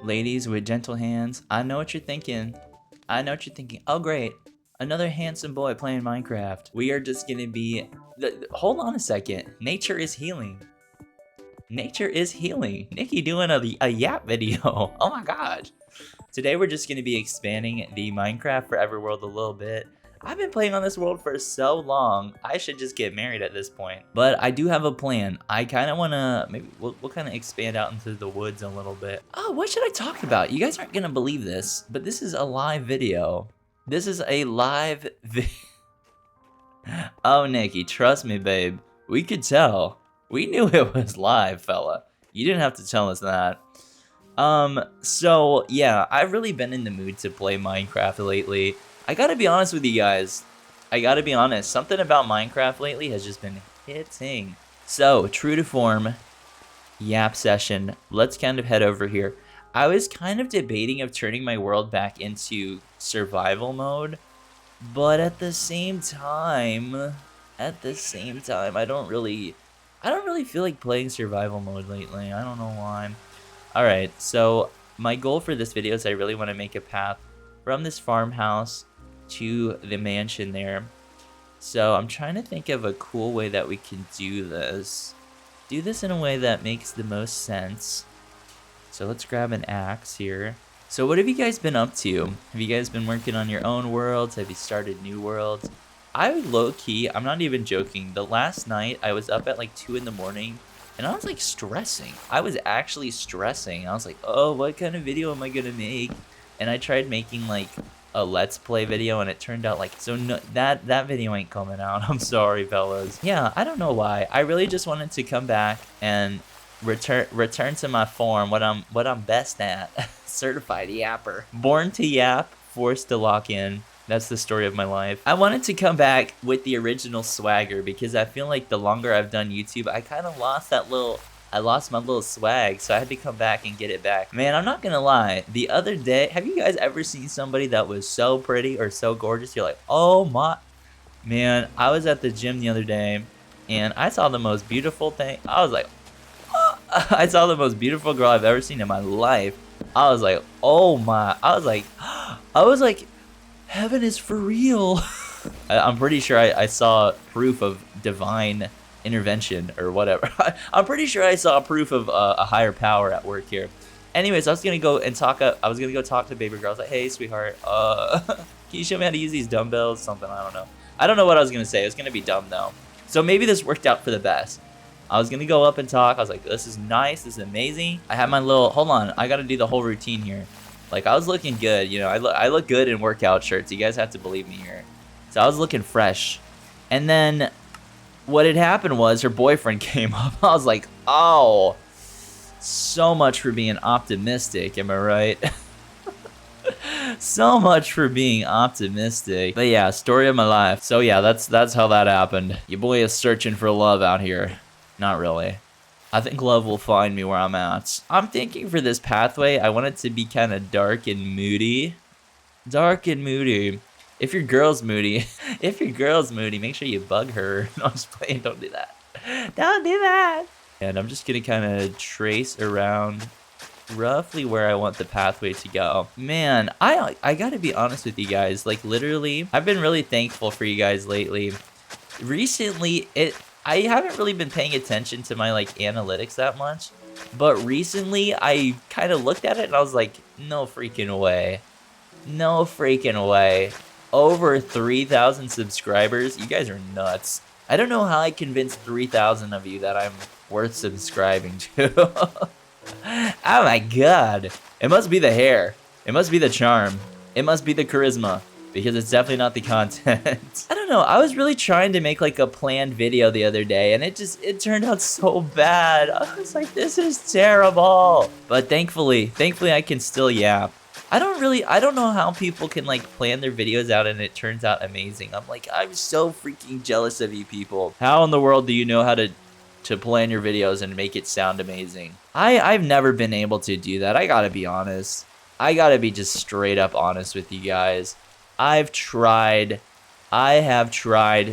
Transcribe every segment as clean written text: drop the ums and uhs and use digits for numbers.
Ladies with gentle hands, I know what you're thinking. I know what you're thinking. Oh, great. Another handsome boy playing Minecraft. We are just gonna be... Hold on a second. Nature is healing. Nature is healing. Nikki doing a yap video. Oh my gosh. Today we're just gonna be expanding the Minecraft Forever world a little bit. I've been playing on this world for so long, I should just get married at this point. But I do have a plan. I kind of want to, maybe we'll kind of expand out into the woods a little bit. Oh, what should I talk about? You guys aren't going to believe this, but this is a live video. This is a live video. Oh, Nikki, trust me, babe. We could tell. We knew it was live, fella. You didn't have to tell us that. So, yeah, I've really been in the mood to play Minecraft lately. I gotta be honest with you guys. I gotta be honest. Something about Minecraft lately has just been hitting. So, true to form, yap session. Let's kind of head over here. I was kind of debating of turning my world back into survival mode. But at the same time, I don't really feel like playing survival mode lately. I don't know why. Alright, so my goal for this video is I really want to make a path from this farmhouse to the mansion there. So I'm trying to think of a cool way that we can do this. Do this in a way that makes the most sense. So let's grab an axe here. So what have you guys been up to? Have you guys been working on your own worlds? Have you started new worlds? I low-key, I'm not even joking, the last night I was up at like 2 in the morning and I was like stressing. I was actually stressing. I was like, oh, what kind of video am I gonna make? And I tried making like a let's play video and it turned out like, so no, that video ain't coming out. I'm sorry, fellas. Yeah, I don't know why. I really just wanted to come back and return to my form, what I'm best at. Certified yapper. Born to yap, forced to lock in. That's the story of my life. I wanted to come back with the original swagger because I feel like the longer I've done YouTube, I kind of lost I lost my little swag, so I had to come back and get it back. Man, I'm not gonna lie. The other day, have you guys ever seen somebody that was so pretty or so gorgeous? You're like, oh my. Man, I was at the gym the other day, and I saw the most beautiful thing. I was like, oh. I saw the most beautiful girl I've ever seen in my life. I was like, oh my. I was like, heaven is for real. I'm pretty sure I saw proof of divine intervention or whatever. I'm pretty sure I saw proof of a higher power at work here. Anyways, I was gonna go talk to baby girl. I was like, hey sweetheart, can you show me how to use these dumbbells? Something, I don't know what I was gonna say. It was gonna be dumb though. So maybe this worked out for the best. I was gonna go up and talk. I was like, this is nice, this is amazing. I had my little, hold on, I gotta do the whole routine here. Like, I was looking good, you know, I look good in workout shirts. You guys have to believe me here. So I was looking fresh. And then what had happened was her boyfriend came up. I was like, oh, so much for being optimistic, am I right? So much for being optimistic. But yeah, story of my life. So yeah, that's how that happened. Your boy is searching for love out here. Not really. I think love will find me where I'm at. I'm thinking for this pathway, I want it to be kind of dark and moody. Dark and moody. If your girl's moody, make sure you bug her. No, I'm just playing. Don't do that. Don't do that. And I'm just gonna kind of trace around roughly where I want the pathway to go. Man, I gotta be honest with you guys. Like literally, I've been really thankful for you guys lately. Recently, I haven't really been paying attention to my like analytics that much, but recently I kind of looked at it and I was like, no freaking way. No freaking way. Over 3,000 subscribers. You guys are nuts. I don't know how I convinced 3,000 of you that I'm worth subscribing to. Oh my god. It must be the hair. It must be the charm. It must be the charisma. Because it's definitely not the content. I don't know. I was really trying to make like a planned video the other day and it turned out so bad. I was like, this is terrible. But thankfully I can still yap. I don't know how people can like plan their videos out and it turns out amazing. I'm so freaking jealous of you people. How in the world do you know how to plan your videos and make it sound amazing? I've never been able to do that. I gotta be honest. I gotta be just straight up honest with you guys. I have tried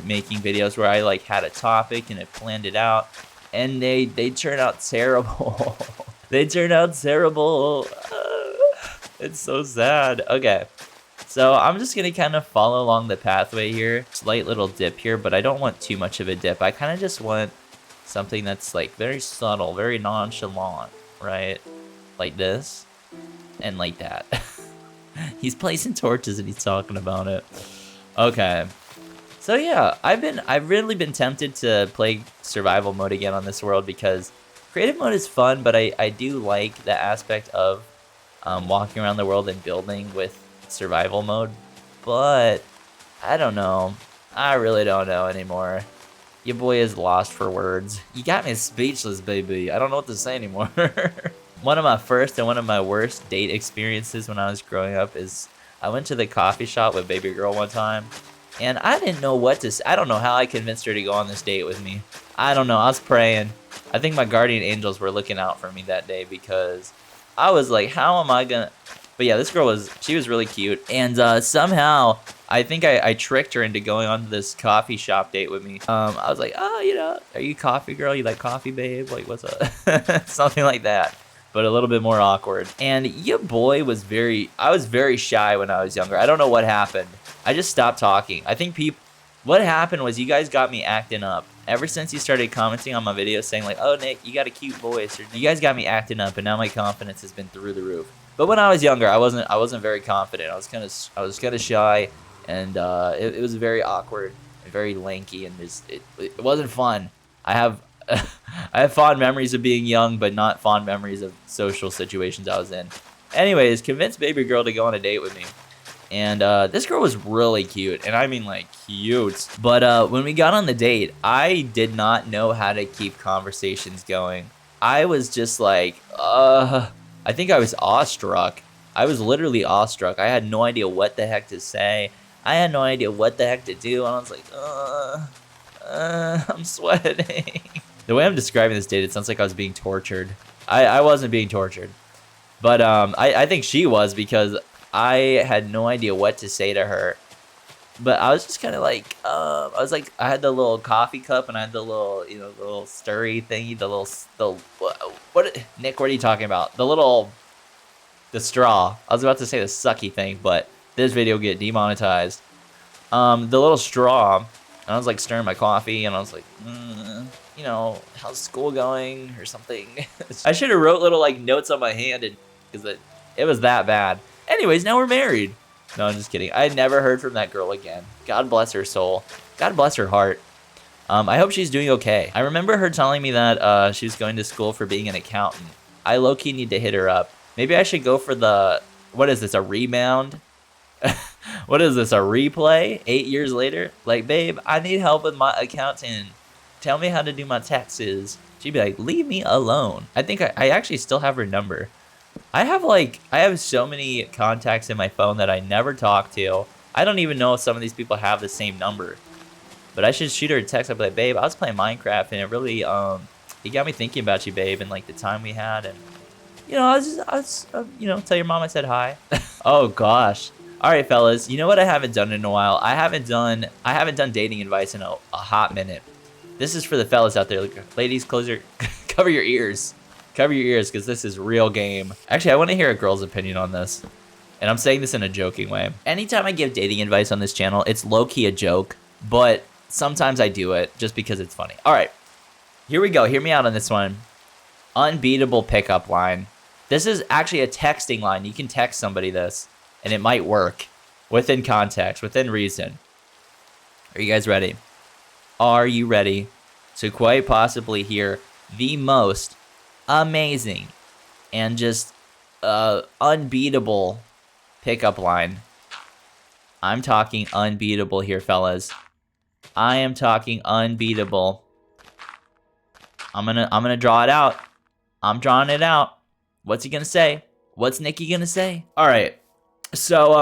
making videos where I like had a topic and I planned it out and they turn out terrible. They turn out terrible. It's so sad. Okay. So I'm just gonna kind of follow along the pathway here. Slight little dip here, but I don't want too much of a dip. I kind of just want something that's like very subtle, very nonchalant, right? Like this and like that. He's placing torches and he's talking about it. Okay. So yeah, I've really been tempted to play survival mode again on this world because creative mode is fun, but I do like the aspect of walking around the world and building with survival mode. But I don't know. I really don't know anymore. Your boy is lost for words. You got me speechless, baby. I don't know what to say anymore. One of my first and one of my worst date experiences when I was growing up is I went to the coffee shop with baby girl one time. And I didn't know what to say. I don't know how I convinced her to go on this date with me. I don't know. I was praying. I think my guardian angels were looking out for me that day because I was like, how am I gonna... But yeah, this girl she was really cute. And somehow, I think I tricked her into going on this coffee shop date with me. I was like, oh, you know, are you coffee girl? You like coffee, babe? Like, what's up? Something like that. But a little bit more awkward. And your boy was I was very shy when I was younger. I don't know what happened. I just stopped talking. I think what happened was you guys got me acting up. Ever since you started commenting on my videos saying like, oh, Nick, you got a cute voice. Or, you guys got me acting up, and now my confidence has been through the roof. But when I was younger, I wasn't very confident. I was kind of shy, and it was very awkward, and very lanky, and it wasn't fun. I have fond memories of being young, but not fond memories of social situations I was in. Anyways, convinced baby girl to go on a date with me. And this girl was really cute, and I mean like cute. But when we got on the date, I did not know how to keep conversations going. I was just like, I think I was awestruck. I was literally awestruck. I had no idea what the heck to say. I had no idea what the heck to do, and I was like, I'm sweating. The way I'm describing this date, it sounds like I was being tortured. I wasn't being tortured. But I think she was, because I had no idea what to say to her. But I was just kind of like, I had the little coffee cup, and I had the little, the little stirry thingy, Nick, what are you talking about? The straw. I was about to say the sucky thing, but this video will get demonetized. The little straw, and I was like stirring my coffee, and I was like, how's school going or something? I should have wrote little like notes on my hand, because it was that bad. Anyways, now we're married. No, I'm just kidding. I never heard from that girl again. God bless her soul. God bless her heart. I hope she's doing okay. I remember her telling me that she was going to school for being an accountant. I low-key need to hit her up. Maybe I should go for what is this, a rebound? What is this, a replay? 8 years later? Like, babe, I need help with my accounting. Tell me how to do my taxes. She'd be like, leave me alone. I think I actually still have her number. I have so many contacts in my phone that I never talk to. I don't even know if some of these people have the same number. But I should shoot her a text. I'd be like, babe, I was playing Minecraft, and it really, it got me thinking about you, babe, and like the time we had, and I was tell your mom I said hi. Oh gosh. All right, fellas. You know what I haven't done in a while? I haven't done dating advice in a hot minute. This is for the fellas out there. Ladies, cover your ears. Cover your ears, because this is real game. Actually, I want to hear a girl's opinion on this. And I'm saying this in a joking way. Anytime I give dating advice on this channel, it's low-key a joke, but sometimes I do it just because it's funny. All right, here we go. Hear me out on this one. Unbeatable pickup line. This is actually a texting line. You can text somebody this, and it might work within context, within reason. Are you guys ready? Are you ready to quite possibly hear the most amazing and just unbeatable pickup line? I'm talking unbeatable here, fellas. I am talking unbeatable. I'm gonna draw it out. I'm drawing it out. What's he gonna say? What's Nicky gonna say? All right. So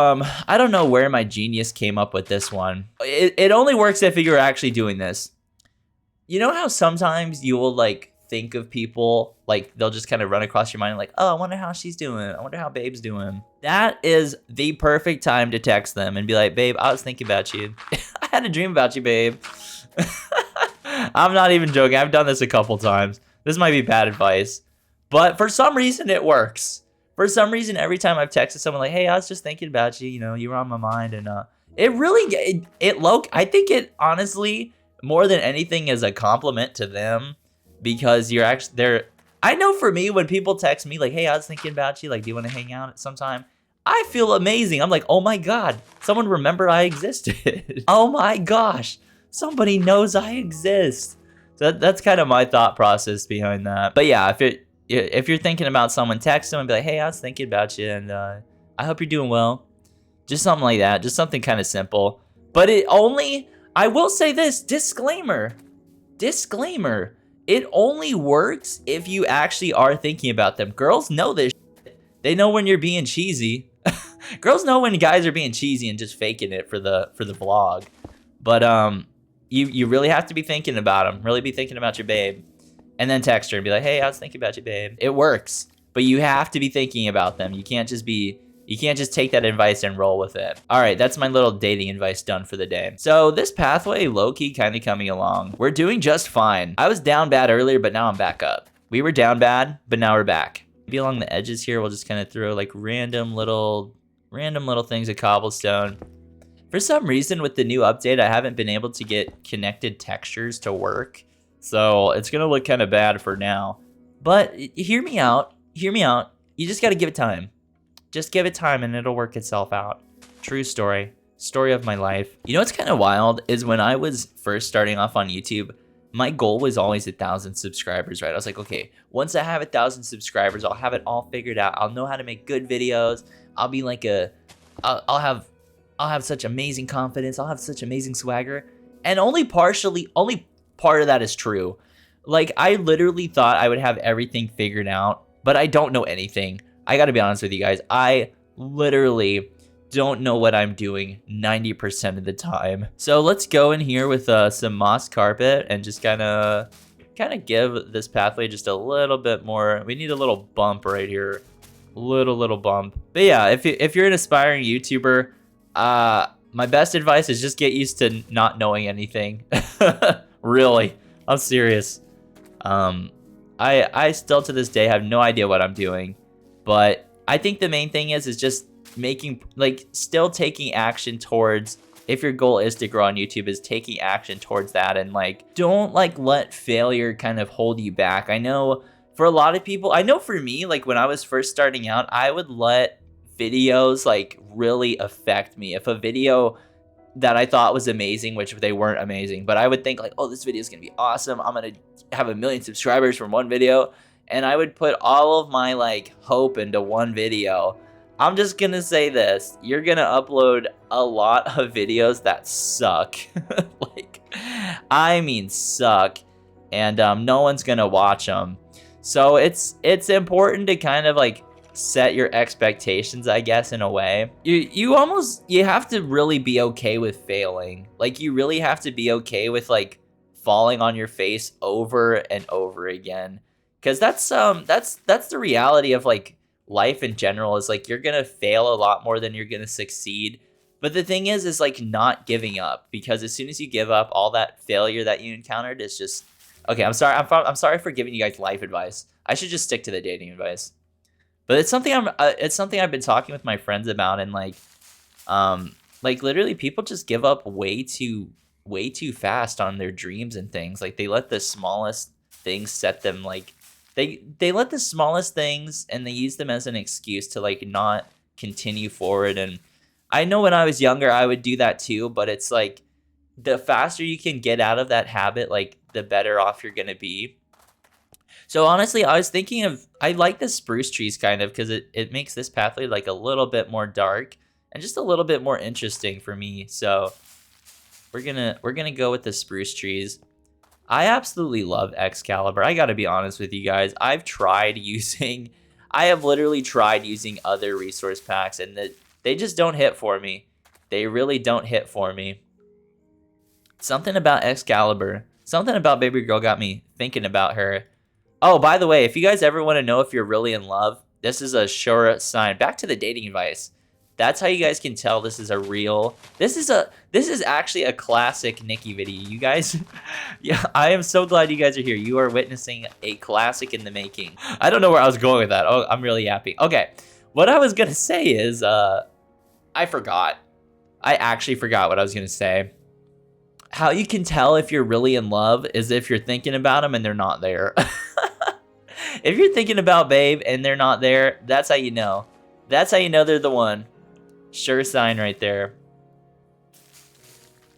I don't know where my genius came up with this one. It only works if you're actually doing this. You know how sometimes you will like think of people, like they'll just kind of run across your mind like, oh, I wonder how she's doing. I wonder how babe's doing. That is the perfect time to text them and be like, babe, I was thinking about you. I had a dream about you, babe. I'm not even joking. I've done this a couple times. This might be bad advice, but for some reason it works. For some reason, every time I've texted someone like, hey, I was just thinking about you, you know, you were on my mind. And it really, I think it honestly, more than anything, is a compliment to them, because you're actually, I know for me, when people text me like, hey, I was thinking about you, like, do you want to hang out at some time? I feel amazing. I'm like, oh my God, someone remembered I existed. Oh my gosh, somebody knows I exist. So that's kind of my thought process behind that. But yeah, if you're thinking about someone, text them and be like, hey, I was thinking about you, and I hope you're doing well. Just something like that. Just something kind of simple. But I will say this, disclaimer. It only works if you actually are thinking about them. Girls know this shit. They know when you're being cheesy. Girls know when guys are being cheesy and just faking it for the vlog. But you really have to be thinking about them. Really be thinking about your babe. And then text her and be like, hey, I was thinking about you, babe. It works. But you have to be thinking about them. You can't just take that advice and roll with it. All right, that's my little dating advice done for the day. So this pathway, low-key, kind of coming along. We're doing just fine. I was down bad earlier, but now I'm back up. We were down bad, but now we're back. Maybe along the edges here, we'll just kind of throw like random little things of cobblestone. For some reason, with the new update, I haven't been able to get connected textures to work. So it's gonna look kind of bad for now. But hear me out. You just gotta give it time. Just give it time and it'll work itself out. True story. Story of my life. You know what's kind of wild is when I was first starting off on YouTube, my goal was always 1,000 subscribers, right? I was like, okay, once I have 1,000 subscribers, I'll have it all figured out. I'll know how to make good videos. I'll be like I'll have such amazing confidence. I'll have such amazing swagger. And only part of that is true. Like, I literally thought I would have everything figured out, but I don't know anything. I gotta be honest with you guys. I literally don't know what I'm doing 90% of the time. So let's go in here with some moss carpet and just kind of give this pathway just a little bit more. We need a little bump right here. Little bump. But yeah, if you're an aspiring YouTuber, my best advice is just get used to not knowing anything. Really, I'm serious. I still to this day have no idea what I'm doing, but I think the main thing is just still taking action towards, if your goal is to grow on YouTube, is taking action towards that, and don't let failure kind of hold you back. I know for a lot of people, I know for me, when I was first starting out, I would let videos really affect me. If a video that I thought was amazing, which they weren't amazing, but I would think oh, this video is gonna be awesome, I'm gonna have 1 million subscribers from one video, and I would put all of my hope into one video. I'm just gonna say this, you're gonna upload a lot of videos that suck. I mean suck, and no one's gonna watch them. So it's important to kind of set your expectations, I guess, in a way. You have to really be okay with failing. You really have to be okay with falling on your face over and over again, because that's the reality of life in general, is you're gonna fail a lot more than you're gonna succeed. But the thing is not giving up, because as soon as you give up, all that failure that you encountered is just okay. I'm sorry for giving you guys life advice. I should just stick to the dating advice. But it's something I've been talking with my friends about, and literally people just give up way too fast on their dreams and things. They let the smallest things set them they let the smallest things, and they use them as an excuse to not continue forward. And I know when I was younger I would do that too, but it's the faster you can get out of that habit, the better off you're gonna be. So honestly, I was thinking I like the spruce trees kind of, because it makes this pathway a little bit more dark and just a little bit more interesting for me. So we're gonna go with the spruce trees. I absolutely love Excalibur. I gotta be honest with you guys. I have literally tried using other resource packs, and they just don't hit for me. They really don't hit for me. Something about Excalibur, something about baby girl got me thinking about her. Oh, by the way, if you guys ever want to know if you're really in love, this is a sure sign. Back to the dating advice. That's how you guys can tell this is a real. This is actually a classic Nikki video. You guys, yeah, I am so glad you guys are here. You are witnessing a classic in the making. I don't know where I was going with that. Oh, I'm really yapping. Okay, what I was gonna say is, I forgot. I actually forgot what I was gonna say. How you can tell if you're really in love is if you're thinking about them and they're not there. If you're thinking about babe and they're not there, that's how you know. That's how you know they're the one. Sure sign right there.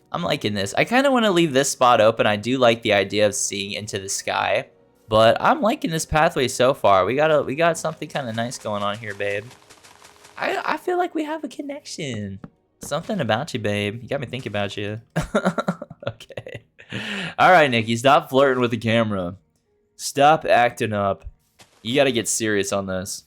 I'm liking this. I kind of want to leave this spot open. I do like the idea of seeing into the sky, but I'm liking this pathway so far. We got something kind of nice going on here, babe. I feel like we have a connection. Something about you, babe. You got me thinking about you. Okay. All right, Nikki, stop flirting with the camera. Stop acting up. You got to get serious on this.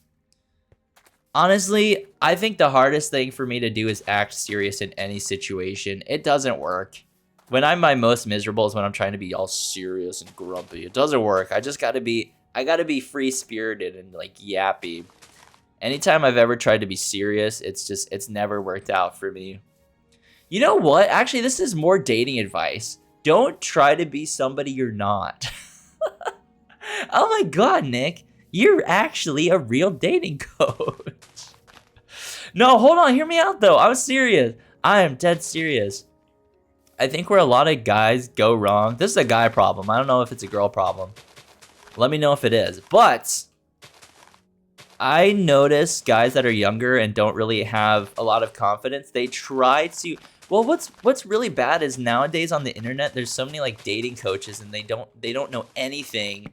Honestly, I think the hardest thing for me to do is act serious in any situation. It doesn't work. When I'm my most miserable is when I'm trying to be all serious and grumpy. It doesn't work. I gotta be free-spirited and like yappy. Anytime I've ever tried to be serious, it's never worked out for me. You know what? Actually, this is more dating advice. Don't try to be somebody you're not. Oh my God, Nick. You're actually a real dating coach. No, hold on. Hear me out, though. I'm serious. I am dead serious. I think where a lot of guys go wrong, this is a guy problem. I don't know if it's a girl problem. Let me know if it is. But I notice guys that are younger and don't really have a lot of confidence, they try to... Well, what's really bad is nowadays on the internet, there's so many like dating coaches and they don't know anything.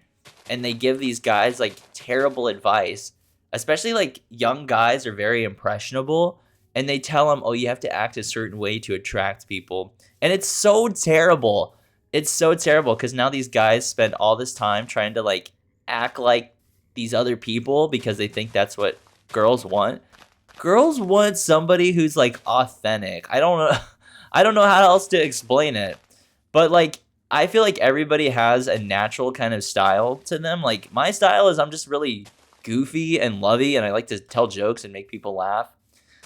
And they give these guys like terrible advice, especially like young guys are very impressionable and they tell them, oh, you have to act a certain way to attract people. And it's so terrible. It's so terrible because now these guys spend all this time trying to like act like these other people because they think that's what girls want. Girls want somebody who's like authentic. I don't know how else to explain it. But like I feel like everybody has a natural kind of style to them. Like my style is I'm just really goofy and lovey and I like to tell jokes and make people laugh.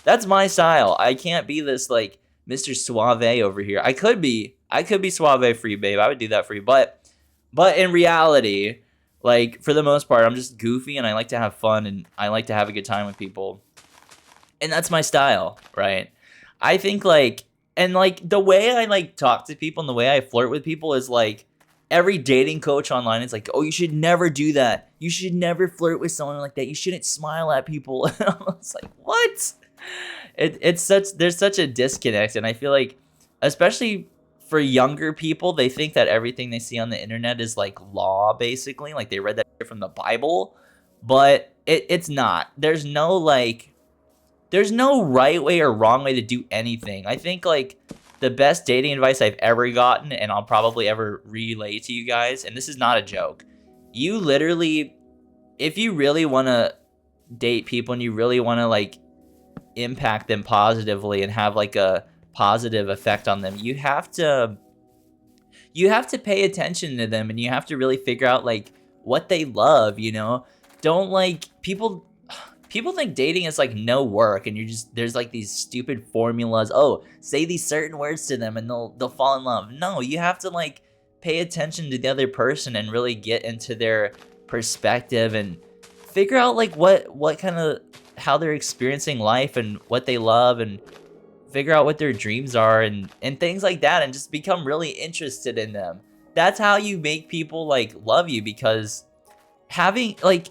That's my style. I can't be this like Mr. Suave over here. I could be suave for you, babe. I would do that for you. But in reality, like for the most part, I'm just goofy and I like to have fun and I like to have a good time with people. And that's my style, right? I think like and like the way I like talk to people and the way I flirt with people is like every dating coach online is like, oh, you should never do that. You should never flirt with someone like that. You shouldn't smile at people. And I was like, what? There's such a disconnect. And I feel like, especially for younger people, they think that everything they see on the internet is like law, basically. Like they read that from the Bible, but it's not. There's no right way or wrong way to do anything. I think like the best dating advice I've ever gotten and I'll probably ever relay to you guys, and this is not a joke, you literally, if you really want to date people and you really want to like impact them positively and have like a positive effect on them, you have to pay attention to them and you have to really figure out like what they love, you know? Don't like people think dating is like no work and there's like these stupid formulas. Oh, say these certain words to them and they'll fall in love. No, you have to like pay attention to the other person and really get into their perspective and figure out like what kind of how they're experiencing life and what they love and figure out what their dreams are and things like that and just become really interested in them. That's how you make people like love you, because having like,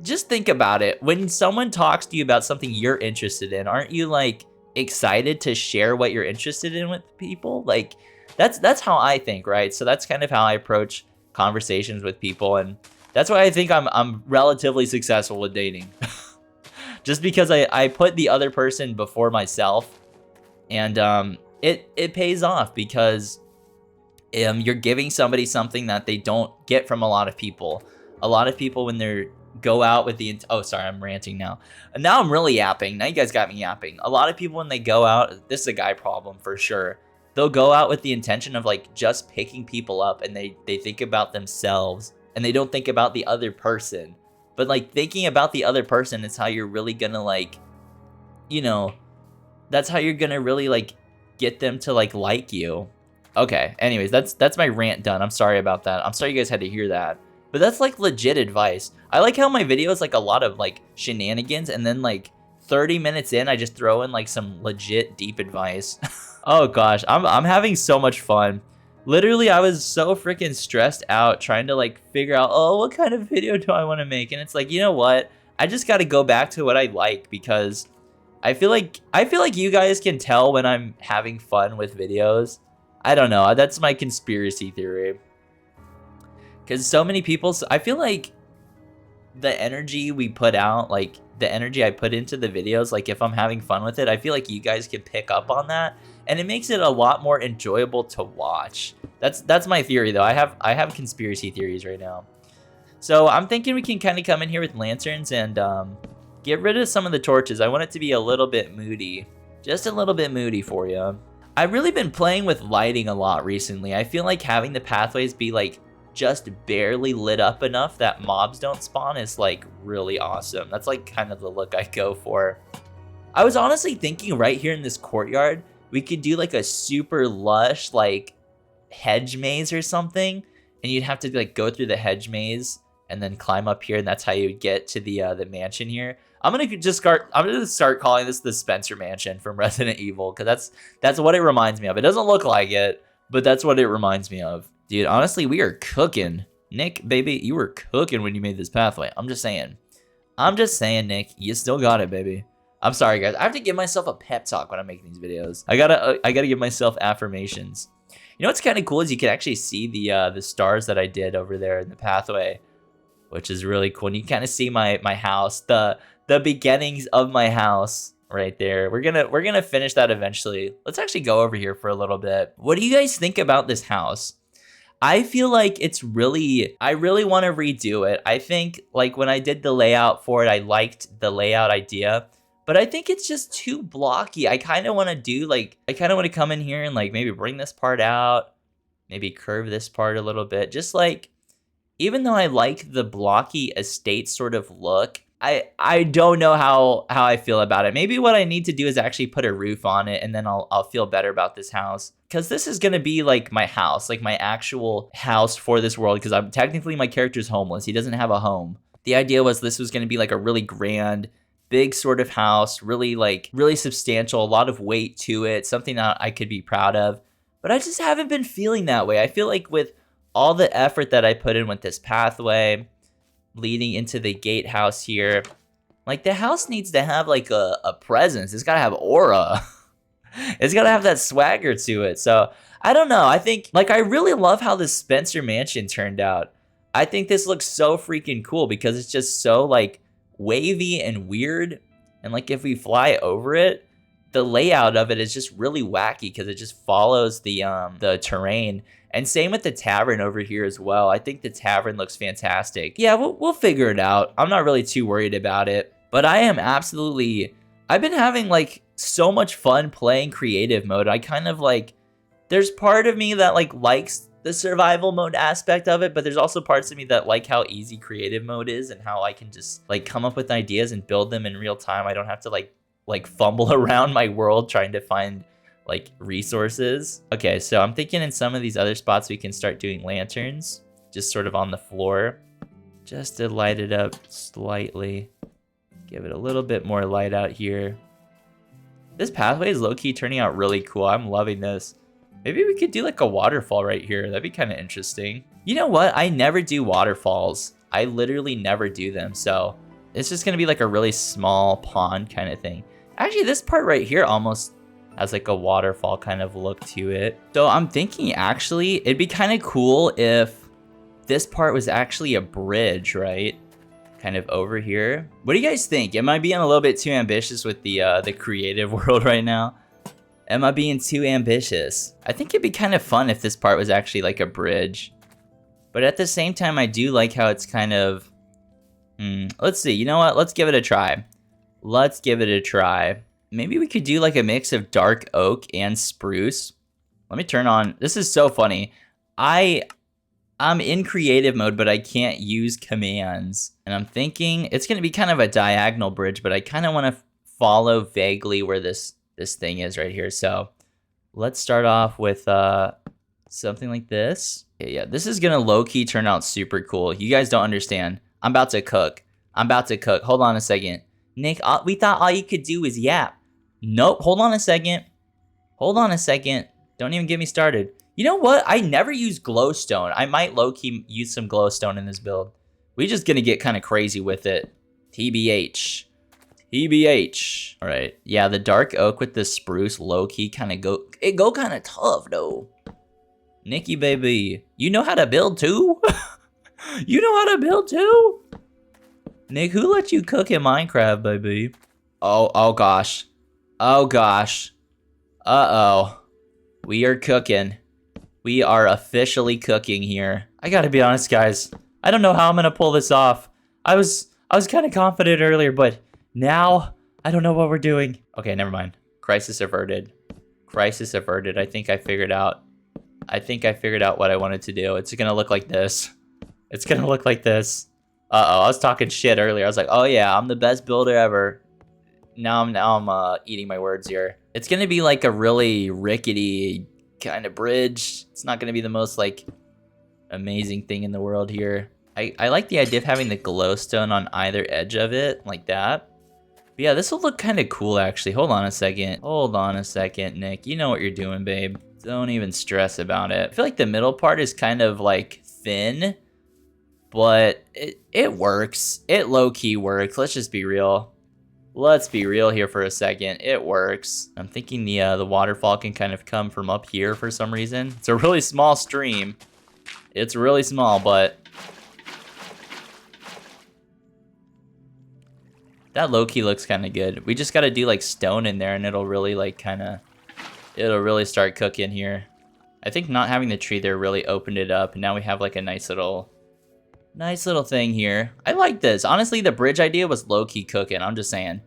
just think about it. When someone talks to you about something you're interested in, aren't you like excited to share what you're interested in with people? Like that's how I think, right? So that's kind of how I approach conversations with people, and that's why I think I'm relatively successful with dating. Just because I put the other person before myself, and it pays off because you're giving somebody something that they don't get from a lot of people. A lot of people when they're go out with the oh sorry, I'm ranting now. Now I'm really yapping. Now you guys got me yapping. A lot of people when they go out, this is a guy problem for sure. They'll go out with the intention of like just picking people up, and they think about themselves and they don't think about the other person. But like thinking about the other person is how you're really gonna like, you know, That's how you're gonna really like get them to like you. Okay, anyways, that's my rant done. I'm sorry about that. I'm sorry you guys had to hear that. But that's like legit advice. I like how my video is like a lot of like shenanigans, and then like 30 minutes in, I just throw in like some legit deep advice. Oh gosh, I'm having so much fun. Literally, I was so freaking stressed out trying to like figure out, oh, what kind of video do I want to make? And it's like, you know what? I just got to go back to what I like, because I feel like you guys can tell when I'm having fun with videos. I don't know. That's my conspiracy theory. Because so many people, I feel like the energy we put out, like the energy I put into the videos, like if I'm having fun with it, I feel like you guys can pick up on that, and it makes it a lot more enjoyable to watch. That's my theory though. I have conspiracy theories right now. So I'm thinking we can kind of come in here with lanterns and get rid of some of the torches. I want it to be a little bit moody, just a little bit moody for you. I've really been playing with lighting a lot recently. I feel like having the pathways be like just barely lit up enough that mobs don't spawn is like really awesome. That's like kind of the look I go for. I was honestly thinking right here in this courtyard, we could do like a super lush like hedge maze or something, and you'd have to like go through the hedge maze and then climb up here, and that's how you would get to the mansion here. I'm gonna start calling this the Spencer Mansion from Resident Evil, because that's what it reminds me of. It doesn't look like it, but that's what it reminds me of. Dude, honestly, we are cooking. Nick, baby, you were cooking when you made this pathway. I'm just saying. Nick, you still got it, baby. I'm sorry, guys. I have to give myself a pep talk when I'm making these videos. I gotta give myself affirmations. You know what's kind of cool is you can actually see the stars that I did over there in the pathway, which is really cool. And you kind of see my house, the beginnings of my house right there. We're gonna finish that eventually. Let's actually go over here for a little bit. What do you guys think about this house? I feel like I really want to redo it. I think like when I did the layout for it, I liked the layout idea, but I think it's just too blocky. I kind of want to come in here and like maybe bring this part out, maybe curve this part a little bit. Just like, even though I like the blocky estate sort of look, I don't know how I feel about it. Maybe what I need to do is actually put a roof on it, and then I'll feel better about this house. Because this is going to be like my house, like my actual house for this world, because I'm technically, my character's homeless. He doesn't have a home. The idea was this was going to be like a really grand, big sort of house, really substantial, a lot of weight to it, something that I could be proud of. But I just haven't been feeling that way. I feel like with all the effort that I put in with this pathway leading into the gatehouse here, like the house needs to have like a presence. It's got to have aura. It's got to have that swagger to it. So I don't know. I think like I really love how this Spencer Mansion turned out. I think this looks so freaking cool because it's just so like wavy and weird. And like if we fly over it, the layout of it is just really wacky because it just follows the terrain. And same with the tavern over here as well. I think the tavern looks fantastic. Yeah, we'll figure it out. I'm not really too worried about it. But I am absolutely... I've been having like so much fun playing creative mode. I kind of like... There's part of me that like likes the survival mode aspect of it, but there's also parts of me that like how easy creative mode is and how I can just like come up with ideas and build them in real time. I don't have to like fumble around my world trying to find like resources. Okay, so I'm thinking in some of these other spots we can start doing lanterns just sort of on the floor, just to light it up slightly. Give it a little bit more light out here. This pathway is low-key turning out really cool. I'm loving this. Maybe we could do like a waterfall right here. That'd be kind of interesting. You know what? I never do waterfalls. I literally never do them. So it's just gonna be like a really small pond kind of thing. Actually, this part right here almost has like a waterfall kind of look to it. So I'm thinking actually it'd be kind of cool if this part was actually a bridge, right? Kind of over here. What do you guys think? Am I being a little bit too ambitious with the creative world right now? Am I being too ambitious? I think it'd be kind of fun if this part was actually like a bridge. But at the same time, I do like how it's kind of... let's see. You know what? Let's give it a try. Let's give it a try. Maybe we could do like a mix of dark oak and spruce. Let me turn on. This is so funny. I'm in creative mode, but I can't use commands. And I'm thinking it's going to be kind of a diagonal bridge, but I kind of want to follow vaguely where this this thing is right here. So let's start off with something like this. Yeah, this is gonna low-key turn out super cool. You guys don't understand. I'm about to cook. Hold on a second. Nick, we thought all you could do was yap. Nope, hold on a second. Don't even get me started. You know what? I never use glowstone. I might low-key use some glowstone in this build. We're just gonna get kind of crazy with it. TBH. All right. Yeah, the dark oak with the spruce low-key kind of go kind of tough though. Nikki baby, you know how to build too? You know how to build too? Nick, who let you cook in Minecraft, baby? Oh gosh. Uh-oh. We are cooking. We are officially cooking here. I gotta be honest, guys. I don't know how I'm gonna pull this off. I was kind of confident earlier, but now I don't know what we're doing. Okay, never mind. Crisis averted. I think I figured out what I wanted to do. It's gonna look like this. Uh-oh, I was talking shit earlier. I was like, oh yeah, I'm the best builder ever. Now I'm eating my words here. It's gonna be like a really rickety kind of bridge. It's not gonna be the most like amazing thing in the world here. I like the idea of having the glowstone on either edge of it, like that. But yeah, this will look kind of cool, actually. Hold on a second, Nick. You know what you're doing, babe. Don't even stress about it. I feel like the middle part is kind of like thin, but it works. It low-key works. Let's just be real. Let's be real here for a second. It works. I'm thinking the waterfall can kind of come from up here for some reason. It's a really small stream. It's really small, but that low-key looks kind of good. We just got to do like stone in there and it'll really like it'll really start cooking here. I think not having the tree there really opened it up, and now we have like a nice little thing here. I like this. Honestly, the bridge idea was low-key cooking. I'm just saying.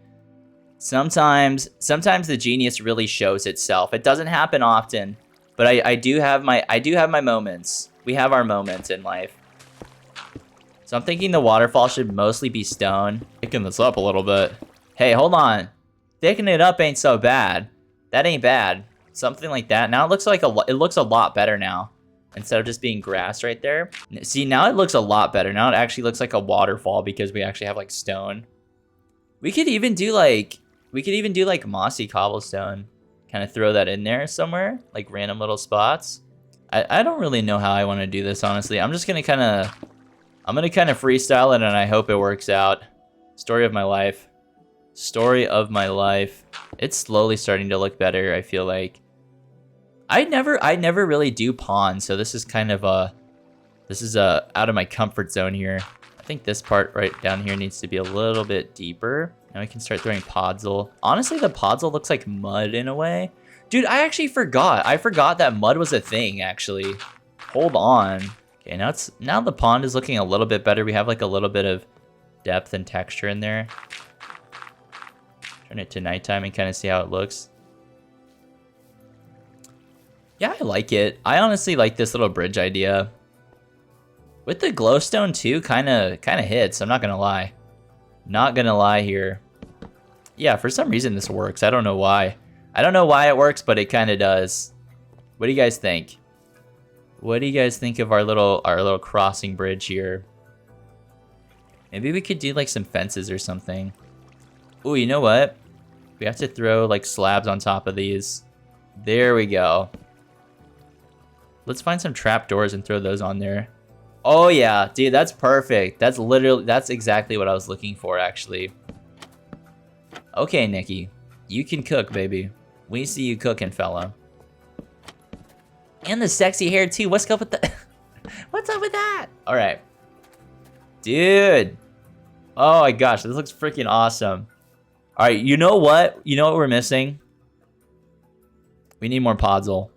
Sometimes the genius really shows itself. It doesn't happen often, but I do have my moments. We have our moments in life. So I'm thinking the waterfall should mostly be stone. Picking this up a little bit. Hey, hold on. Thickening it up ain't so bad. That ain't bad. Something like that. Now it looks a lot better now. Instead of just being grass right there. See, now it looks a lot better. Now it actually looks like a waterfall because we actually have like stone. We could even do like mossy cobblestone. Kind of throw that in there somewhere, like random little spots. I don't really know how I want to do this, honestly. I'm gonna kind of freestyle it, and I hope it works out. Story of my life. It's slowly starting to look better, I feel like. I never really do pawns, so this is kind of out of my comfort zone here. I think this part right down here needs to be a little bit deeper. Now we can start throwing podzol. Honestly, the podzol looks like mud in a way. Dude, I actually forgot. I forgot that mud was a thing, actually. Hold on. Okay, now the pond is looking a little bit better. We have like a little bit of depth and texture in there. Turn it to nighttime and kind of see how it looks. Yeah, I like it. I honestly like this little bridge idea. With the glowstone too, kind of hits. I'm not gonna lie. Not gonna lie here. Yeah, for some reason this works. I don't know why. I don't know why it works, but it kind of does. What do you guys think? What do you guys think of our little crossing bridge here? Maybe we could do like some fences or something. Ooh, you know what? We have to throw like slabs on top of these. There we go. Let's find some trapdoors and throw those on there. Oh yeah, dude, that's perfect. That's exactly what I was looking for, actually. Okay, Nikki, you can cook, baby. We see you cooking, fella. And the sexy hair too. What's up with that? What's up with that? All right, dude. Oh my gosh, this looks freaking awesome. All right, you know what? You know what we're missing? We need more podzol.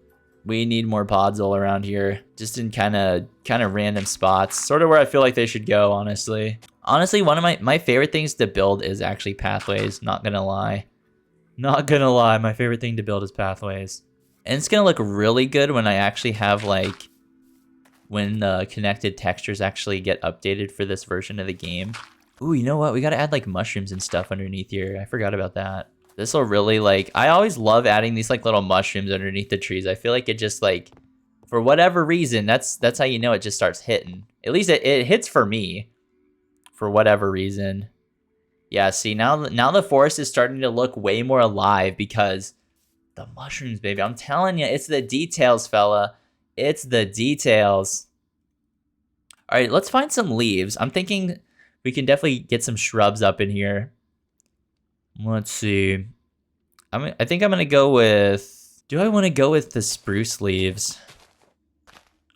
We need more podzol around here, just in kind of random spots, sort of where I feel like they should go, honestly. Honestly, one of my favorite things to build is actually pathways, not gonna lie. Not gonna lie, my favorite thing to build is pathways. And it's gonna look really good when I actually have like, when the connected textures actually get updated for this version of the game. Ooh, you know what? We gotta add like mushrooms and stuff underneath here. I forgot about that. This will really like, I always love adding these like little mushrooms underneath the trees. I feel like it just like, for whatever reason, that's how you know it just starts hitting. At least it hits for me, for whatever reason. Yeah, see, now the forest is starting to look way more alive because the mushrooms, baby. I'm telling you, it's the details, fella. It's the details. All right, let's find some leaves. I'm thinking we can definitely get some shrubs up in here. Let's see. I think I'm going to go with... Do I want to go with the spruce leaves?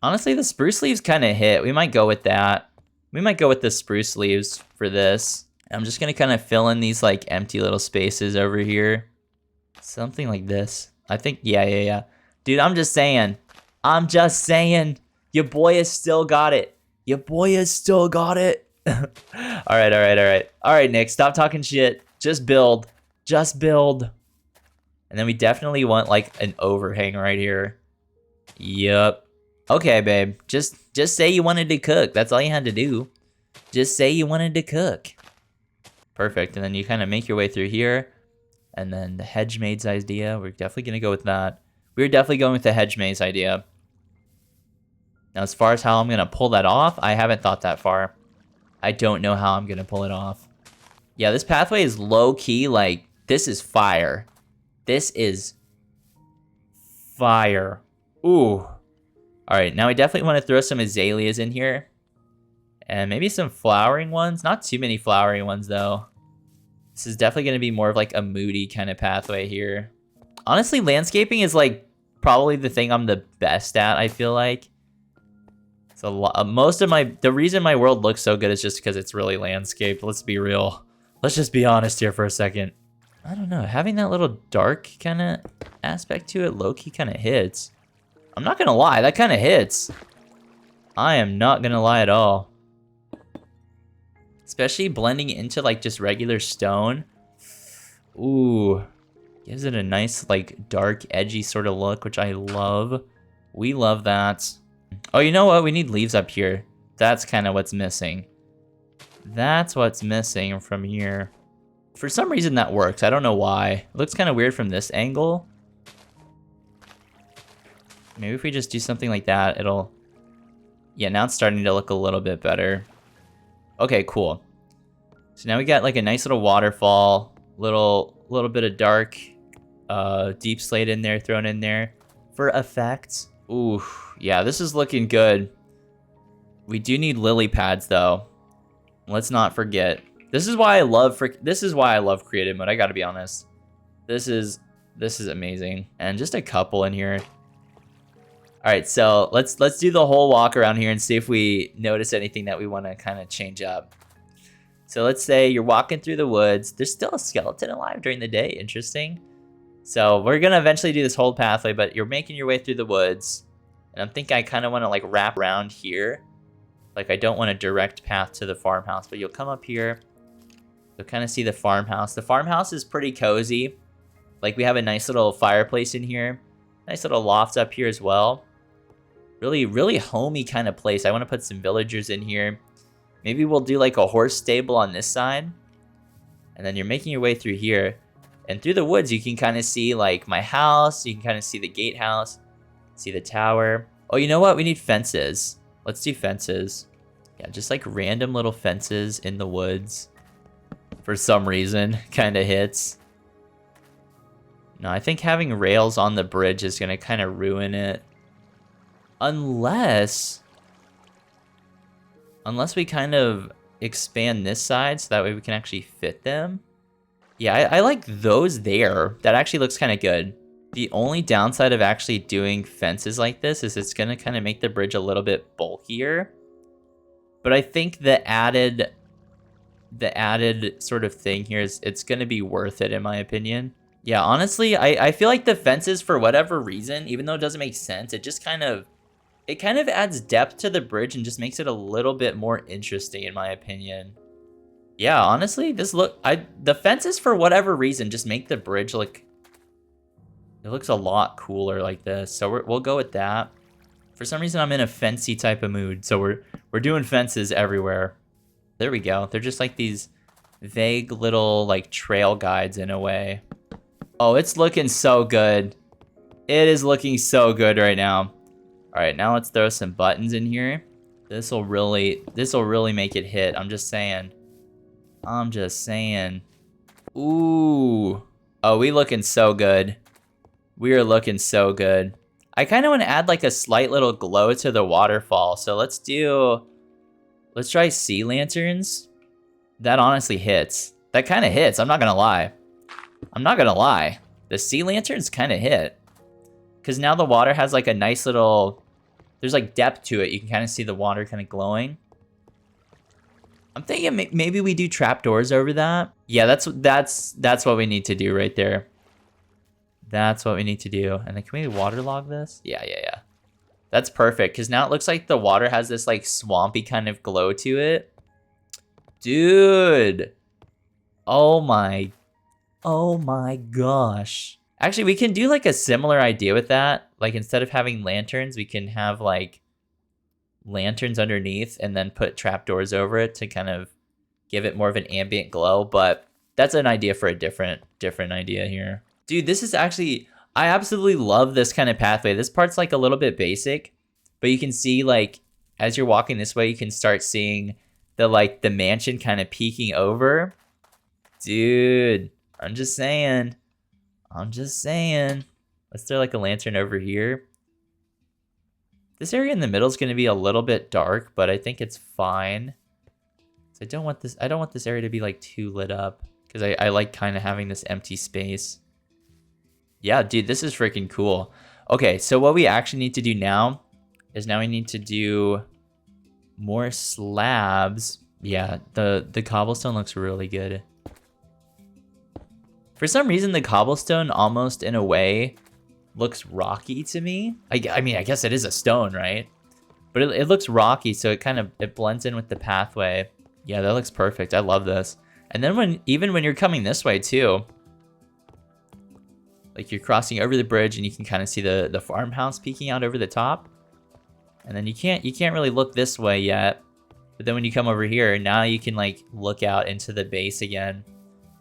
Honestly, the spruce leaves kind of hit. We might go with that. We might go with the spruce leaves for this. I'm just going to kind of fill in these like empty little spaces over here. Something like this. I think, yeah. Dude, I'm just saying. Your boy has still got it. Your boy has still got it. All right, Nick, stop talking shit. Just build. And then we definitely want like an overhang right here. Yup. Okay, babe. Just say you wanted to cook. That's all you had to do. Just say you wanted to cook. Perfect. And then you kind of make your way through here. And then the hedge maze idea, we're definitely going to go with that. We're definitely going with the hedge maze idea. Now, as far as how I'm going to pull that off, I haven't thought that far. I don't know how I'm going to pull it off. Yeah, this pathway is low-key, like, this is fire. This is fire. Ooh. All right, now we definitely want to throw some azaleas in here. And maybe some flowering ones. Not too many flowering ones, though. This is definitely going to be more of like a moody kind of pathway here. Honestly, landscaping is like probably the thing I'm the best at, I feel like. So the reason my world looks so good is just because it's really landscaped. Let's be real. Let's just be honest here for a second. I don't know, having that little dark kind of aspect to it, low-key kind of hits. I'm not going to lie, that kind of hits. I am not going to lie at all. Especially blending into like just regular stone. Ooh. Gives it a nice like dark edgy sort of look, which I love. We love that. Oh, you know what? We need leaves up here. That's kind of what's missing. That's what's missing from here. For some reason that works. I don't know why. It looks kind of weird from this angle. Maybe if we just do something like that, it'll... Yeah, now it's starting to look a little bit better. Okay, cool. So now we got like a nice little waterfall, little bit of dark, deep slate in there, thrown in there for effect. Ooh, yeah, this is looking good. We do need lily pads though. Let's not forget. This is why I love creative mode. I gotta be honest. This is amazing, and just a couple in here. All right, so let's do the whole walk around here and see if we notice anything that we want to kind of change up. So let's say you're walking through the woods. There's still a skeleton alive during the day. Interesting. So we're going to eventually do this whole pathway, but you're making your way through the woods. And I'm thinking I kind of want to like wrap around here. Like I don't want a direct path to the farmhouse, but you'll come up here. You'll kind of see the farmhouse. The farmhouse is pretty cozy. Like we have a nice little fireplace in here. Nice little loft up here as well. Really homey kind of place. I want to put some villagers in here. Maybe we'll do like a horse stable on this side. And then you're making your way through here. And through the woods, you can kind of see like my house. You can kind of see the gatehouse. See the tower. Oh, you know what? We need fences. Let's do fences. Yeah, just like random little fences in the woods. For some reason, kind of hits. No, I think having rails on the bridge is going to kind of ruin it. Unless we kind of expand this side so that way we can actually fit them. Yeah, I like those there. That actually looks kind of good. The only downside of actually doing fences like this is it's going to kind of make the bridge a little bit bulkier. But I think the added sort of thing here is it's going to be worth it in my opinion. Yeah, honestly, I feel like the fences, for whatever reason, even though it doesn't make sense, it kind of adds depth to the bridge and just makes it a little bit more interesting in my opinion. Yeah, honestly, the fences, for whatever reason, just make the bridge look, it looks a lot cooler like this. So we'll go with that. For some reason, I'm in a fencey type of mood, so we're doing fences everywhere. There we go. They're just like these vague little like trail guides in a way. Oh, it's looking so good. It is looking so good right now. All right, now let's throw some buttons in here. This will really make it hit. I'm just saying. I'm just saying. Ooh. Oh, we looking so good. We are looking so good. I kind of want to add like a slight little glow to the waterfall. So let's try sea lanterns. That honestly hits. That kind of hits. I'm not going to lie. I'm not going to lie. The sea lanterns kind of hit. Because now the water has like a nice little... There's like depth to it. You can kind of see the water kind of glowing. I'm thinking maybe we do trapdoors over that. Yeah, that's what we need to do right there. That's what we need to do. And then can we waterlog this? Yeah. That's perfect, because now it looks like the water has this like swampy kind of glow to it. Dude. Oh my gosh. Actually, we can do like a similar idea with that. Like instead of having lanterns, we can have like lanterns underneath and then put trapdoors over it to kind of give it more of an ambient glow. But that's an idea for a different idea here. Dude, this is actually, I absolutely love this kind of pathway. This part's like a little bit basic, but you can see like as you're walking this way, you can start seeing the mansion kind of peeking over. Dude, I'm just saying. Let's throw like a lantern over here. This area in the middle is going to be a little bit dark, but I think it's fine. So I don't want this area to be like too lit up, because I like kind of having this empty space. Yeah, dude, this is freaking cool. Okay, so what we actually need to do now is we need to do more slabs. Yeah, the cobblestone looks really good. For some reason, the cobblestone almost in a way looks rocky to me. I mean, I guess it is a stone, right? But it looks rocky, so it blends in with the pathway. Yeah, that looks perfect. I love this. And then even when you're coming this way too, like you're crossing over the bridge and you can kind of see the farmhouse peeking out over the top. And then you can't really look this way yet. But then when you come over here, now you can like look out into the base again.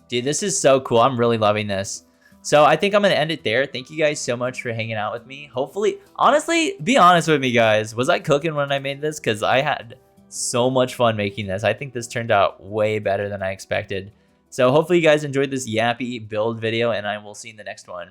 Dude, this is so cool. I'm really loving this. So I think I'm going to end it there. Thank you guys so much for hanging out with me. Hopefully, honestly, be honest with me, guys. Was I cooking when I made this? Because I had so much fun making this. I think this turned out way better than I expected. So hopefully you guys enjoyed this Yappy build video, and I will see you in the next one.